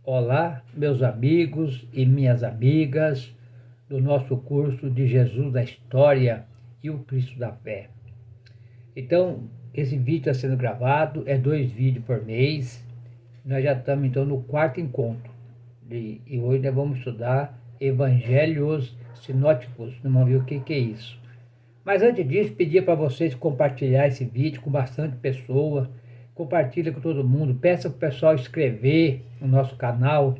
Olá, meus amigos e minhas amigas do nosso curso de Jesus da História e o Cristo da Fé. Então, esse vídeo está sendo gravado, é 2 vídeos por mês. Nós já estamos então no quarto encontro e hoje nós vamos estudar Evangelhos Sinóticos. Não vamos ver o que é isso. Mas antes disso, pedir para vocês compartilhar esse vídeo com bastante pessoa. Compartilha com todo mundo. Peça para o pessoal inscrever no nosso canal.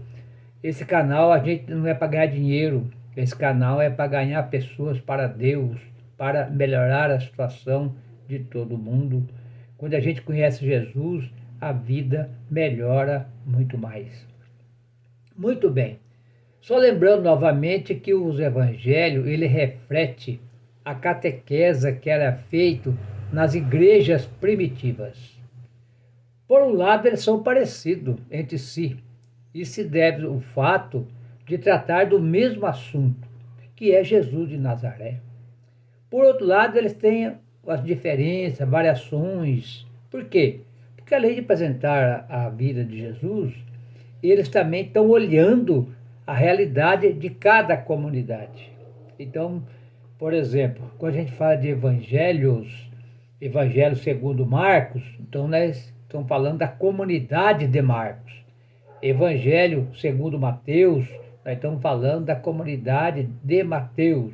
Esse canal a gente não é para ganhar dinheiro. Esse canal é para ganhar pessoas para Deus, para melhorar a situação de todo mundo. Quando a gente conhece Jesus, a vida melhora muito mais. Muito bem. Só lembrando novamente que os evangelhos, ele reflete a catequese que era feito nas igrejas primitivas. Por um lado, eles são parecidos entre si, e se deve ao fato de tratar do mesmo assunto, que é Jesus de Nazaré. Por outro lado, eles têm as diferenças, variações. Por quê? Porque além de apresentar a vida de Jesus, eles também estão olhando a realidade de cada comunidade. Então, por exemplo, quando a gente fala de evangelhos, Evangelho segundo Marcos, então nós estamos falando da comunidade de Marcos. Evangelho segundo Mateus, nós estamos falando da comunidade de Mateus.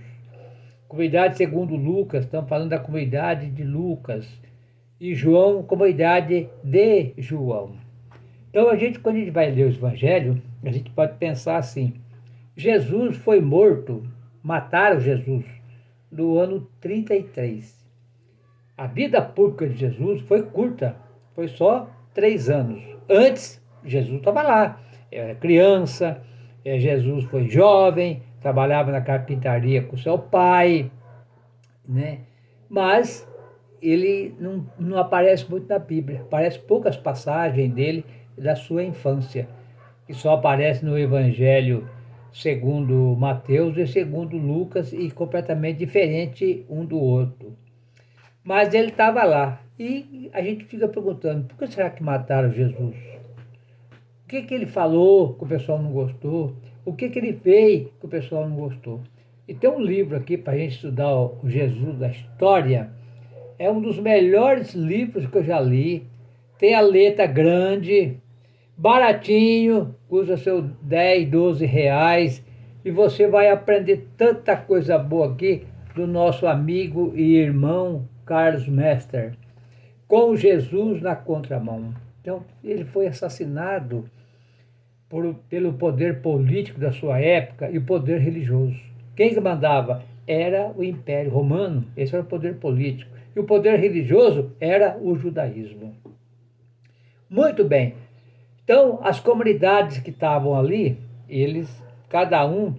Comunidade segundo Lucas, estamos falando da comunidade de Lucas. E João, comunidade de João. Então, quando a gente vai ler os evangelhos, a gente pode pensar assim: Jesus foi morto, mataram Jesus, no ano 33. A vida pública de Jesus foi curta, foi só 3 anos. Antes, Jesus estava lá, era criança, Jesus foi jovem, trabalhava na carpintaria com seu pai, né? Mas ele não aparece muito na Bíblia, aparece poucas passagens dele da sua infância, que só aparece no Evangelho segundo Mateus e segundo Lucas, e completamente diferente um do outro. Mas ele estava lá, e a gente fica perguntando, por que será que mataram Jesus? O que ele falou que o pessoal não gostou? O que ele fez que o pessoal não gostou? E tem um livro aqui para a gente estudar, o Jesus da História. É um dos melhores livros que eu já li. Tem a letra grande, baratinho, custa seus 10, 12 reais. E você vai aprender tanta coisa boa aqui do nosso amigo e irmão Carlos Mester, com Jesus na contramão. Então, ele foi assassinado pelo poder político da sua época e o poder religioso. Quem que mandava? Era o Império Romano, esse era o poder político. E o poder religioso era o judaísmo. Muito bem. Então, as comunidades que estavam ali, cada um,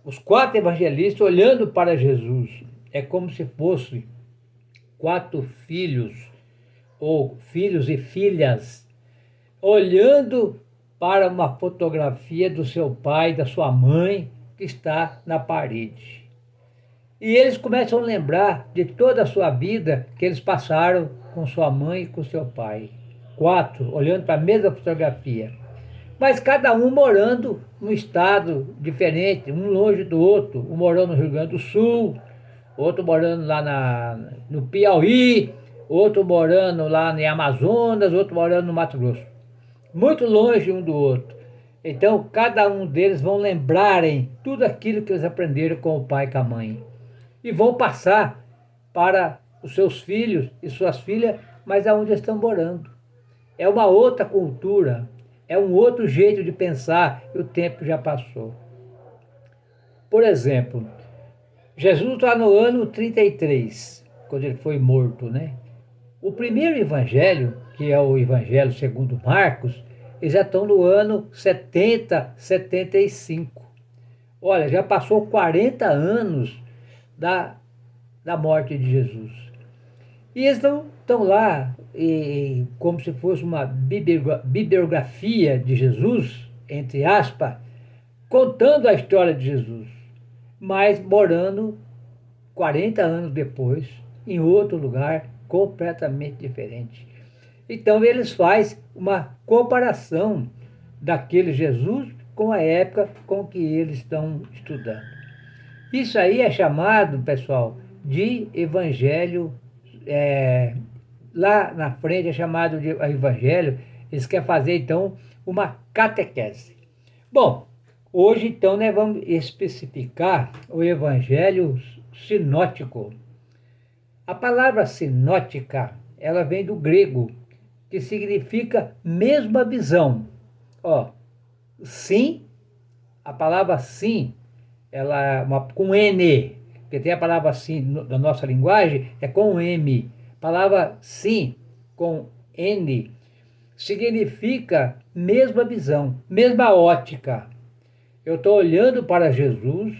os 4 evangelistas olhando para Jesus. É como se fossem 4 filhos, ou filhos e filhas, olhando para uma fotografia do seu pai, da sua mãe, que está na parede. E eles começam a lembrar de toda a sua vida que eles passaram com sua mãe e com seu pai. 4, olhando para a mesma fotografia. Mas cada um morando num estado diferente, um longe do outro. Um morando no Rio Grande do Sul, outro morando lá no Piauí, outro morando lá no Amazonas, outro morando no Mato Grosso. Muito longe um do outro. Então, cada um deles vão lembrarem tudo aquilo que eles aprenderam com o pai e com a mãe. E vão passar para os seus filhos e suas filhas, mas aonde estão morando. É uma outra cultura, é um outro jeito de pensar, e o tempo já passou. Por exemplo, Jesus está no ano 33, quando ele foi morto, né? O primeiro evangelho, que é o Evangelho segundo Marcos, eles já estão no ano 70, 75. Olha, já passou 40 anos da morte de Jesus. E eles estão lá, como se fosse uma bibliografia de Jesus, entre aspas, contando a história de Jesus, mas morando 40 anos depois, em outro lugar completamente diferente. Então eles fazem uma comparação daquele Jesus com a época com que eles estão estudando. Isso aí é chamado, pessoal, de evangelho. Lá na frente é chamado de evangelho. Eles querem fazer, então, uma catequese. Bom, hoje, então, nós vamos especificar o evangelho sinótico. A palavra sinótica, ela vem do grego, que significa mesma visão. Ó, sim, a palavra sim, ela é com N, porque tem a palavra sim da nossa linguagem, é com M. A palavra sim, com N, significa mesma visão, mesma ótica. Eu estou olhando para Jesus,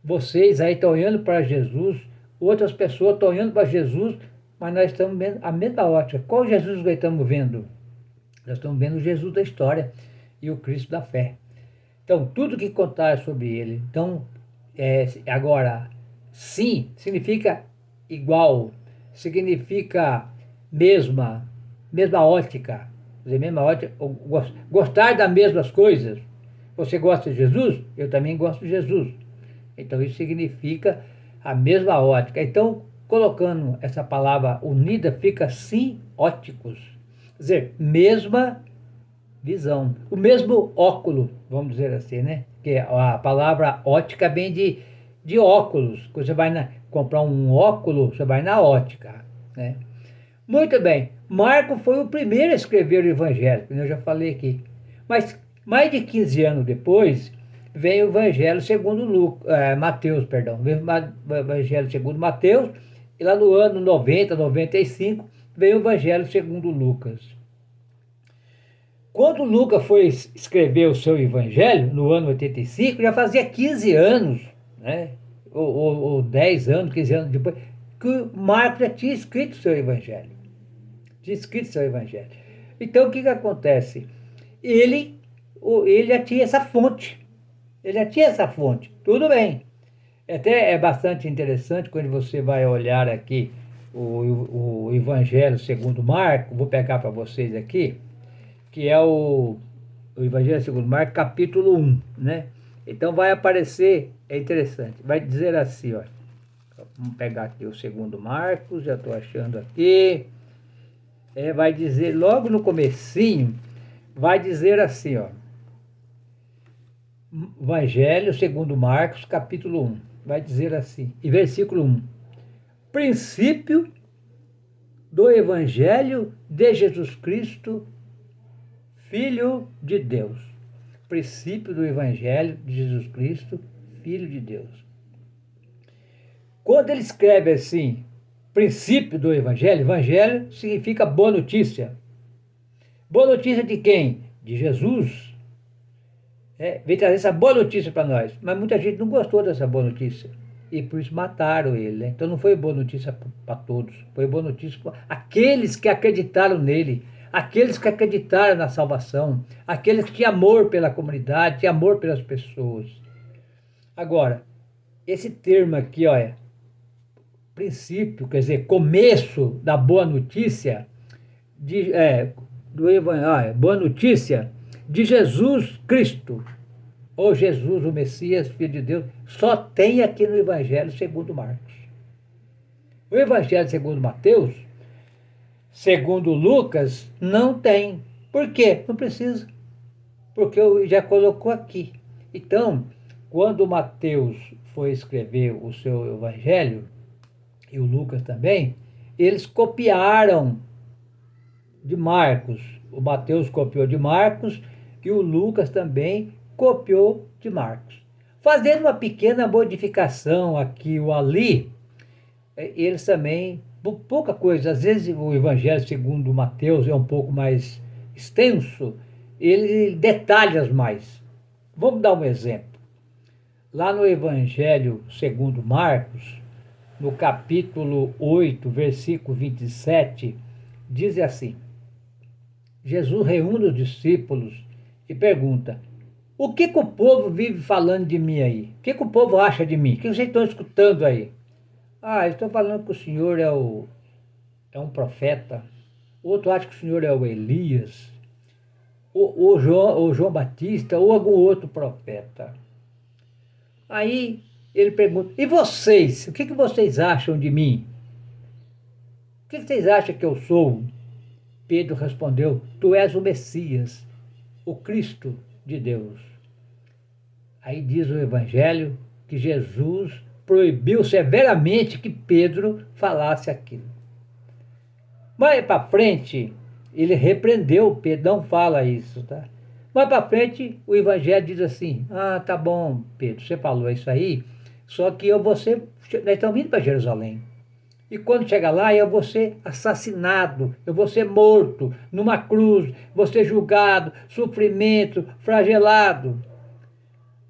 vocês aí estão olhando para Jesus, outras pessoas estão olhando para Jesus, mas nós estamos vendo a mesma ótica. Qual Jesus nós estamos vendo? Nós estamos vendo o Jesus da história e o Cristo da fé. Então, tudo que contar sobre ele. Então, agora, sim, significa igual, significa mesma ótica. Quer dizer, mesma ótica, gostar das mesmas coisas. Você gosta de Jesus? Eu também gosto de Jesus. Então, isso significa a mesma ótica. Então, colocando essa palavra unida, fica sinóticos. Quer dizer, mesma visão. O mesmo óculo, vamos dizer assim, né? Que a palavra ótica vem de óculos. Quando você vai comprar um óculos, você vai na ótica, né? Muito bem. Marco foi o primeiro a escrever o Evangelho, como eu já falei aqui. Mas mais de 15 anos depois, vem o Evangelho segundo Mateus, perdão. Vem o Evangelho segundo Mateus, e lá no ano 90, 95, vem o Evangelho segundo Lucas. Quando Lucas foi escrever o seu Evangelho, no ano 85, já fazia 15 anos, né? Ou 10 anos, 15 anos depois, que o Marcos já tinha escrito o seu Evangelho. Então, o que acontece? Ele já tinha essa fonte. Tudo bem. Até é bastante interessante quando você vai olhar aqui o Evangelho segundo Marcos, vou pegar para vocês aqui, que é o Evangelho segundo Marcos, capítulo 1, né? Então vai aparecer, é interessante, vai dizer assim, ó. Vamos pegar aqui o segundo Marcos, já estou achando aqui. Vai dizer, logo no comecinho, vai dizer assim, ó. Evangelho segundo Marcos, capítulo 1, vai dizer assim, e versículo 1. Princípio do Evangelho de Jesus Cristo, Filho de Deus. Princípio do Evangelho de Jesus Cristo, Filho de Deus. Quando ele escreve assim, princípio do Evangelho significa boa notícia. Boa notícia de quem? De Jesus. Veio trazer essa boa notícia para nós. Mas muita gente não gostou dessa boa notícia. E por isso mataram ele, né? Então não foi boa notícia para todos. Foi boa notícia para aqueles que acreditaram nele. Aqueles que acreditaram na salvação, aqueles que tinham amor pela comunidade, tinham amor pelas pessoas. Agora, esse termo aqui, olha, princípio, quer dizer, começo da boa notícia, boa notícia de Jesus Cristo, ou Jesus, o Messias, Filho de Deus, só tem aqui no Evangelho segundo Marcos. O Evangelho segundo Mateus, segundo Lucas, não tem. Por quê? Não precisa. Porque eu já colocou aqui. Então, quando Mateus foi escrever o seu Evangelho, e o Lucas também, eles copiaram de Marcos. O Mateus copiou de Marcos e o Lucas também copiou de Marcos. Fazendo uma pequena modificação aqui ou ali, eles também, pouca coisa, às vezes o Evangelho segundo Mateus é um pouco mais extenso, ele detalha mais. Vamos dar um exemplo. Lá no Evangelho segundo Marcos, no capítulo 8, versículo 27, diz assim, Jesus reúne os discípulos e pergunta, o que o povo vive falando de mim aí? O que o povo acha de mim? O que vocês estão escutando aí? Estou falando que o senhor é um profeta. outro acha que o senhor é o Elias, ou João Batista, ou algum outro profeta. Aí ele pergunta, e vocês? O que vocês acham de mim? O que vocês acham que eu sou? Pedro respondeu, tu és o Messias, o Cristo de Deus. Aí diz o Evangelho que Jesus proibiu severamente que Pedro falasse aquilo. Mais para frente, ele repreendeu Pedro, não fala isso, tá? Mais para frente, o Evangelho diz assim, tá bom, Pedro, você falou isso aí, só que nós estamos indo para Jerusalém. E quando chegar lá, eu vou ser assassinado, eu vou ser morto numa cruz, vou ser julgado, sofrimento, flagelado.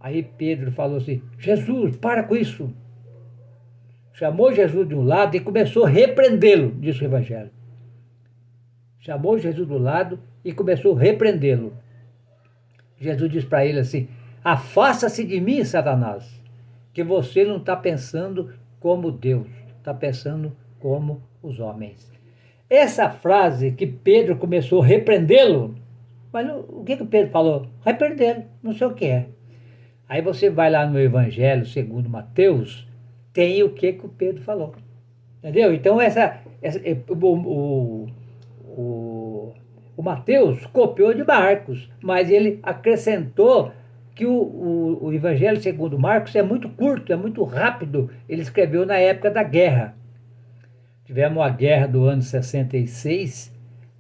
Aí Pedro falou assim, Jesus, para com isso. Chamou Jesus de um lado e começou a repreendê-lo, diz o Evangelho. Chamou Jesus do lado e começou a repreendê-lo. Jesus diz para ele assim, afasta-se de mim, Satanás, que você não está pensando como Deus, está pensando como os homens. Essa frase que Pedro começou a repreendê-lo, mas o que Pedro falou? Repreendê-lo, não sei o que é. Aí você vai lá no Evangelho segundo Mateus, tem o que o Pedro falou. Entendeu? Então o Mateus copiou de Marcos, mas ele acrescentou que o Evangelho segundo Marcos é muito curto, é muito rápido. Ele escreveu na época da guerra. Tivemos a guerra do ano 66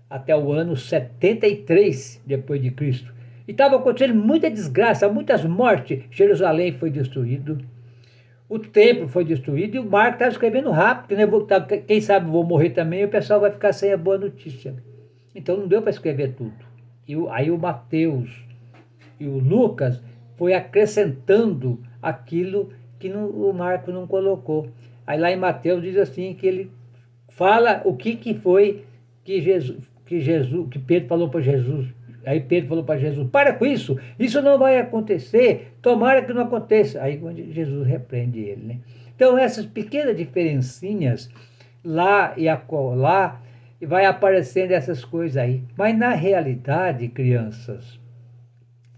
até o ano 73 depois de Cristo. E estava acontecendo muita desgraça, muitas mortes. Jerusalém foi destruído, o templo foi destruído e o Marcos estava escrevendo rápido, né? Quem sabe vou morrer também e o pessoal vai ficar sem a boa notícia. Então não deu para escrever tudo. Aí o Mateus e o Lucas foi acrescentando aquilo que o Marcos não colocou. Aí lá em Mateus diz assim que ele fala o que foi que Pedro falou para Jesus. Aí Pedro falou para Jesus, para com isso não vai acontecer, tomara que não aconteça. Aí Jesus repreende ele, né? Então essas pequenas diferencinhas lá e acolá, e vai aparecendo essas coisas aí. Mas na realidade, crianças,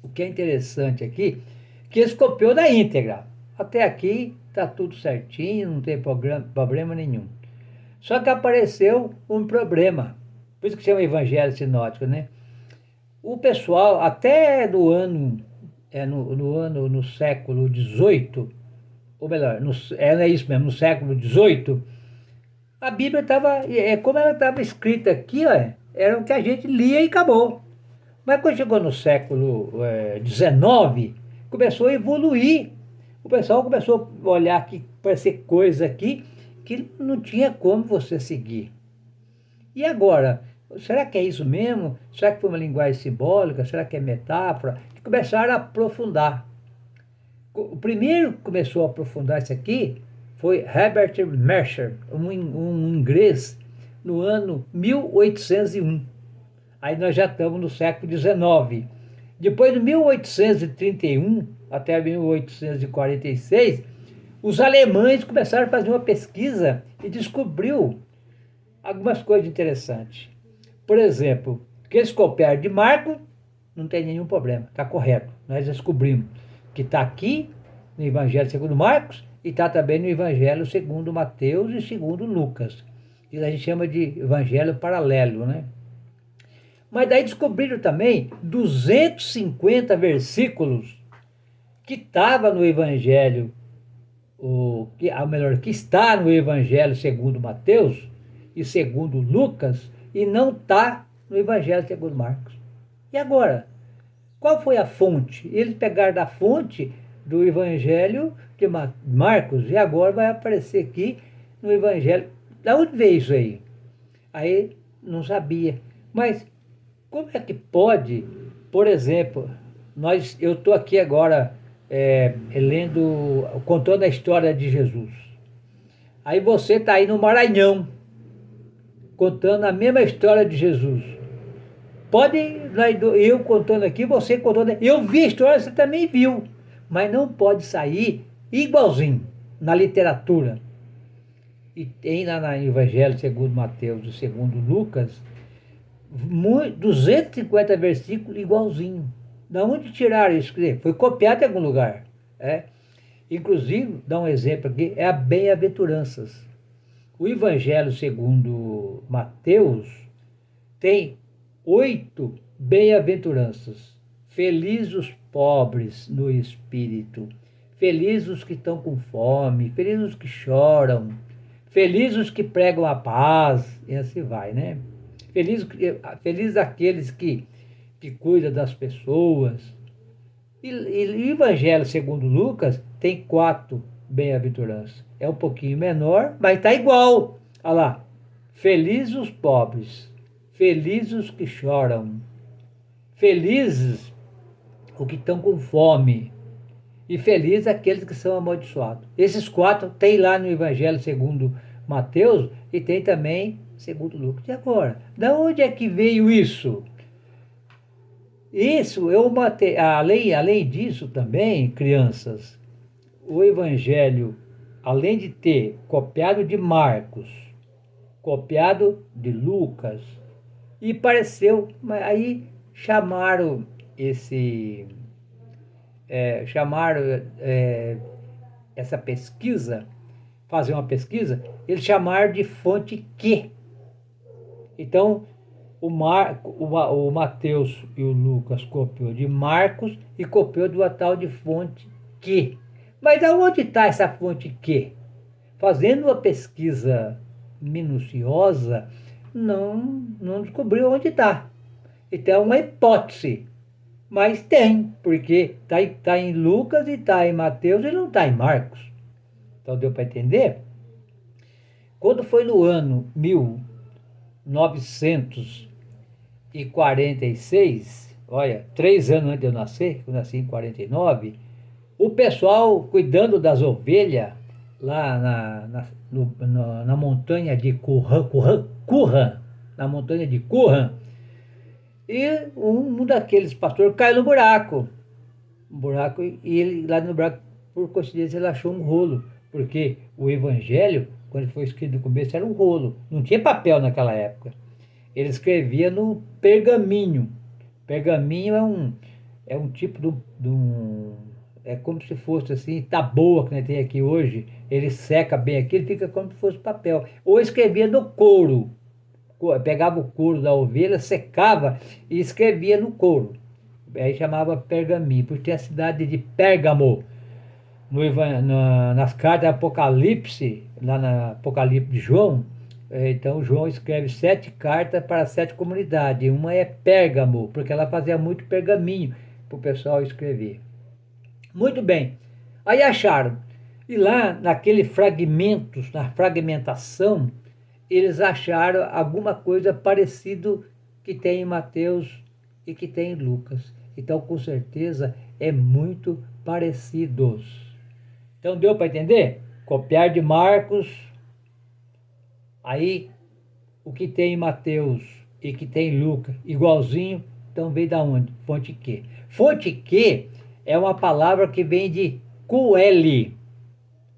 o que é interessante aqui, que eles copiou na íntegra. Até aqui está tudo certinho, não tem problema nenhum. Só que apareceu um problema, por isso que chama Evangelho Sinótico, né? O pessoal, até no século XVIII, ou melhor, é isso mesmo, no século XVIII, a Bíblia estava, como ela estava escrita aqui, era o que a gente lia e acabou. Mas quando chegou no século XIX, começou a evoluir. O pessoal começou a olhar aqui, parecer coisa aqui, que não tinha como você seguir. E agora? Será que é isso mesmo? Será que foi uma linguagem simbólica? Será que é metáfora? E começaram a aprofundar. O primeiro que começou a aprofundar isso aqui foi Herbert Marshall, um inglês, no ano 1801. Aí nós já estamos no século XIX. Depois de 1831 até 1846, os alemães começaram a fazer uma pesquisa e descobriu algumas coisas interessantes. Por exemplo, que eles copiaram de Marcos, não tem nenhum problema, está correto. Nós descobrimos que está aqui no Evangelho segundo Marcos e está também no Evangelho segundo Mateus e segundo Lucas. E a gente chama de Evangelho paralelo, né? Mas daí descobriram também 250 versículos que estava no Evangelho, que está no Evangelho segundo Mateus e segundo Lucas, e não está no Evangelho segundo Marcos. E agora? Qual foi a fonte? Eles pegaram da fonte do Evangelho de Marcos e agora vai aparecer aqui no Evangelho. Da onde veio isso aí? Aí não sabia. Mas como é que pode, por exemplo, eu estou aqui agora contando a história de Jesus. Aí você está aí no Maranhão, contando a mesma história de Jesus. Pode, eu contando aqui, você contando. Eu vi a história, você também viu. Mas não pode sair igualzinho na literatura. E tem lá no Evangelho segundo Mateus e segundo Lucas, 250 versículos igualzinho. Da onde tiraram isso? Quer dizer, foi copiado em algum lugar. Inclusive, dá um exemplo aqui, é a bem-aventuranças. O Evangelho segundo Mateus tem 8 bem-aventuranças. Felizes os pobres no espírito, felizes os que estão com fome, felizes os que choram, felizes os que pregam a paz, e assim vai, né? Feliz aqueles que cuidam das pessoas. E o Evangelho segundo Lucas tem 4 bem-aventuranças. É um pouquinho menor, mas está igual. Olha lá. Felizes os pobres, felizes os que choram, felizes os que estão com fome, e felizes aqueles que são amaldiçoados. Esses 4 tem lá no Evangelho segundo Mateus e tem também segundo Lucas. E agora? Da onde é que veio isso? Isso eu matei. Além disso também, crianças, o Evangelho, além de ter copiado de Marcos, copiado de Lucas, e pareceu, mas aí chamaram essa pesquisa, fazer uma pesquisa, eles chamaram de fonte Q. Então, o Mateus e o Lucas copiou de Marcos e copiou de uma tal de fonte Q. Mas aonde está essa fonte Q? Fazendo uma pesquisa minuciosa, não descobriu onde está. Então é uma hipótese. Mas tem, porque tá em Lucas e está em Mateus e não está em Marcos. Então deu para entender? Quando foi no ano 1946, olha, 3 anos antes de eu nascer, eu nasci em 49, o pessoal cuidando das ovelhas lá na montanha de Qumran, na montanha de Qumran, e um daqueles pastores caiu no buraco. E ele, lá no buraco, por coincidência, ele achou um rolo, porque o Evangelho, quando foi escrito no começo, era um rolo, não tinha papel naquela época. Ele escrevia no pergaminho. Pergaminho é um tipo de um. É como se fosse assim, taboa que nós tem aqui hoje. Ele seca bem aqui, ele fica como se fosse papel. Ou escrevia no couro. Pegava o couro da ovelha, secava e escrevia no couro. Aí chamava pergaminho, porque tem a cidade de Pérgamo. Nas cartas do Apocalipse, lá na Apocalipse de João, então João escreve 7 cartas para 7 comunidades. Uma é Pérgamo, porque ela fazia muito pergaminho para o pessoal escrever. Muito bem. Aí acharam. E lá, naqueles fragmentos, na fragmentação, eles acharam alguma coisa parecido que tem em Mateus e que tem em Lucas. Então, com certeza, é muito parecidos. Então, deu para entender? Copiar de Marcos, aí o que tem em Mateus e que tem em Lucas, igualzinho, então veio da onde? Fonte Q. Fonte Q é uma palavra que vem de Quelle.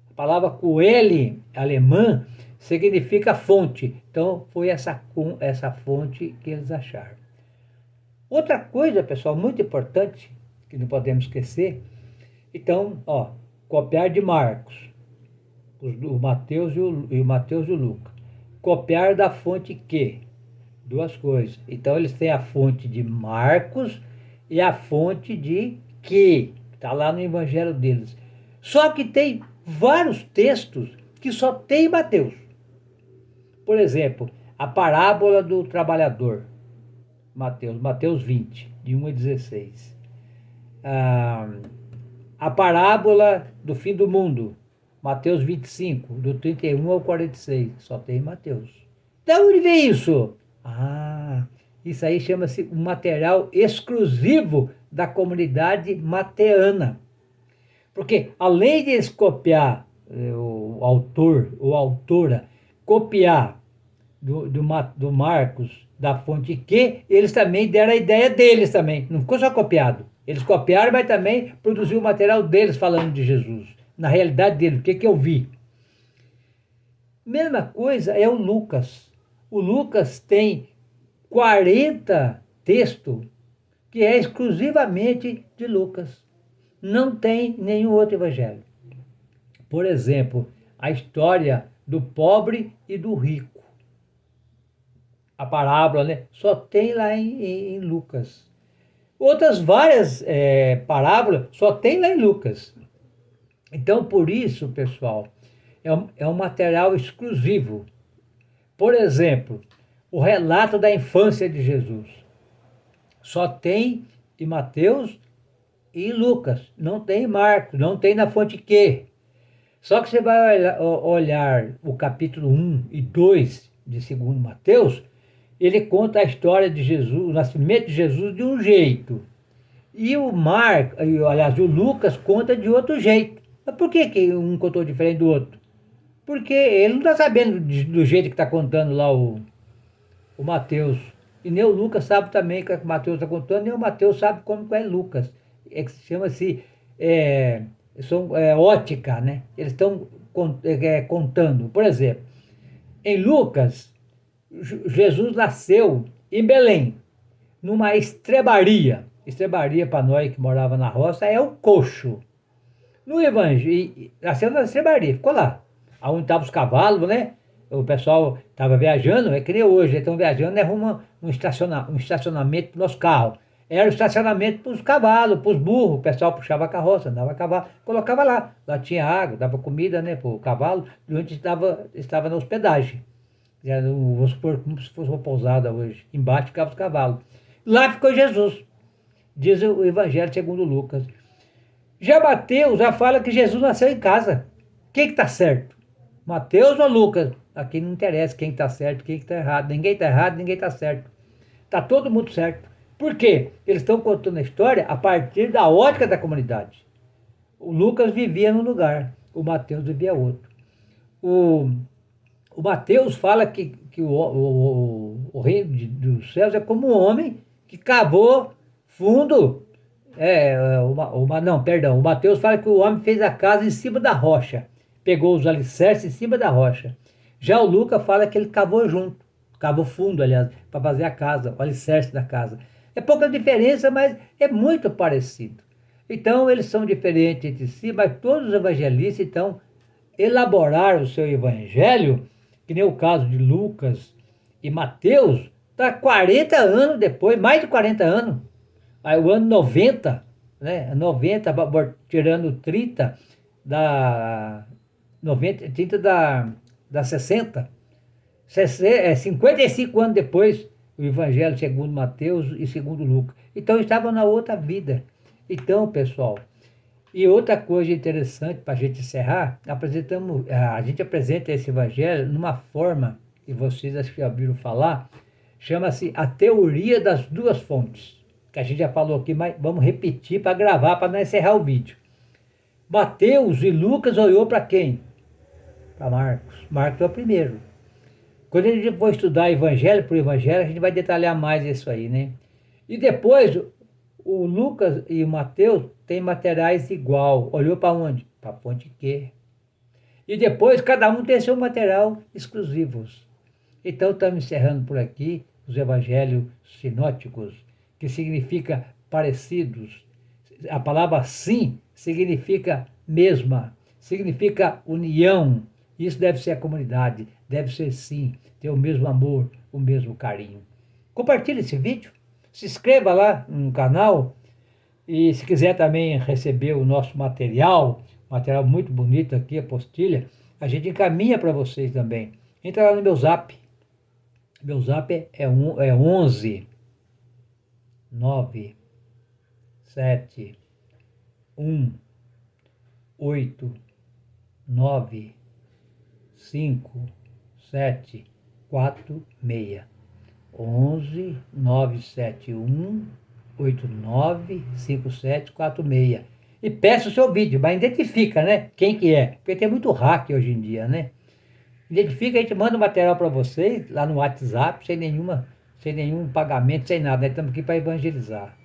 A palavra Quelle, alemã, significa fonte. Então, foi essa fonte que eles acharam. Outra coisa, pessoal, muito importante, que não podemos esquecer, então, copiar de Marcos, o Mateus e o Lucas. Copiar da fonte Q, 2 coisas. Então, eles têm a fonte de Marcos e a fonte de Q, está lá no Evangelho deles. Só que tem vários textos que só tem em Mateus. Por exemplo, a parábola do trabalhador, Mateus 20, de 1 a 16. A parábola do fim do mundo, Mateus 25, do 31 ao 46, só tem em Mateus. Da onde vem isso? Isso aí chama-se um material exclusivo da comunidade mateana. Porque além de eles copiar, o autor ou autora, copiar do Marcos, da fonte Q, eles também deram a ideia deles também. Não ficou só copiado. Eles copiaram, mas também produziu o material deles falando de Jesus. Na realidade dele, o que eu vi? Mesma coisa é o Lucas. O Lucas tem 40 textos que é exclusivamente de Lucas. Não tem nenhum outro evangelho. Por exemplo, a história do pobre e do rico. A parábola, né? Só tem lá em Lucas. Outras várias parábolas só tem lá em Lucas. Então, por isso, pessoal, é um material exclusivo. Por exemplo, o relato da infância de Jesus. Só tem em Mateus e em Lucas. Não tem em Marcos, não tem na fonte Q. Só que você vai olhar o capítulo 1 e 2 de 2 Mateus, ele conta a história de Jesus, o nascimento de Jesus de um jeito. E o o Lucas conta de outro jeito. Mas por que um contou diferente do outro? Porque ele não está sabendo do jeito que está contando lá o Mateus. E nem o Lucas sabe também que o Mateus está contando, nem o Mateus sabe como é Lucas. É que chama-se ótica, né? Eles estão contando. Por exemplo, em Lucas, Jesus nasceu em Belém, numa estrebaria. Estrebaria, para nós que morava na roça, é o coxo. No Evangelho, nasceu na estrebaria, ficou lá. Onde estavam os cavalos, né? O pessoal estava viajando, é que nem hoje, eles estão viajando, né? Arruma um estacionamento para o nosso carro. Era o estacionamento para os cavalos, para os burros. O pessoal puxava a carroça, andava a cavalo, colocava lá. Lá tinha água, dava comida, né, para o cavalo, e onde estava na hospedagem. Vamos supor como se fosse uma pousada hoje. Embaixo ficavam os cavalos. Lá ficou Jesus, diz o Evangelho segundo Lucas. Já Mateus já fala que Jesus nasceu em casa. Quem que está certo? Mateus ou Lucas? Aqui não interessa quem está certo, quem está errado. Ninguém está errado, ninguém está certo. Está todo mundo certo. Por quê? Eles estão contando a história a partir da ótica da comunidade. O Lucas vivia num lugar, o Mateus vivia outro. O Mateus fala que o reino dos céus é como um homem que cavou fundo. O Mateus fala que o homem fez a casa em cima da rocha. Pegou os alicerces em cima da rocha. Já o Lucas fala que ele cavou fundo, aliás, para fazer a casa, o alicerce da casa. É pouca diferença, mas é muito parecido. Então, eles são diferentes entre si, mas todos os evangelistas, então, elaboraram o seu evangelho, que nem o caso de Lucas e Mateus, está 40 anos depois, mais de 40 anos. Aí, o ano 90, né? 90, tirando 30 da 90, 30 da 60. 55 anos depois, o Evangelho segundo Mateus e segundo Lucas. Então, estavam na outra vida. Então, pessoal, e outra coisa interessante para a gente encerrar, a gente apresenta esse Evangelho numa forma, que vocês acho que já ouviram falar, chama-se a teoria das duas fontes, que a gente já falou aqui, mas vamos repetir para gravar, para não encerrar o vídeo. Mateus e Lucas olhou para quem? Para Marcos. Marcos é o primeiro. Quando a gente for estudar evangelho por evangelho, a gente vai detalhar mais isso aí, né? E depois, o Lucas e o Mateus têm materiais igual. Olhou para onde? Para a fonte Q. E depois, cada um tem seu material exclusivos. Então, estamos encerrando por aqui os evangelhos sinóticos, que significa parecidos. A palavra sim significa mesma, significa união. Isso deve ser a comunidade, deve ser sim, ter o mesmo amor, o mesmo carinho. Compartilhe esse vídeo, se inscreva lá no canal e se quiser também receber o nosso material muito bonito aqui, apostila, a gente encaminha para vocês também. Entra lá no meu zap. Meu zap é 11 9 7 1 8 9 5 7 4 6 11 971 89 57 46. E peça o seu vídeo, mas identifica, né? Quem que é? Porque tem muito hack hoje em dia, né? Identifica, a gente manda o material para vocês lá no WhatsApp, sem nenhum pagamento, sem nada. Nós estamos aqui para evangelizar.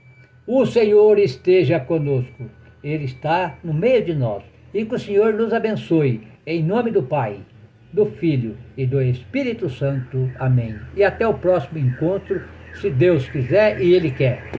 O Senhor esteja conosco. Ele está no meio de nós. E que o Senhor nos abençoe. Em nome do Pai, do Filho e do Espírito Santo. Amém. E até o próximo encontro, se Deus quiser e Ele quer.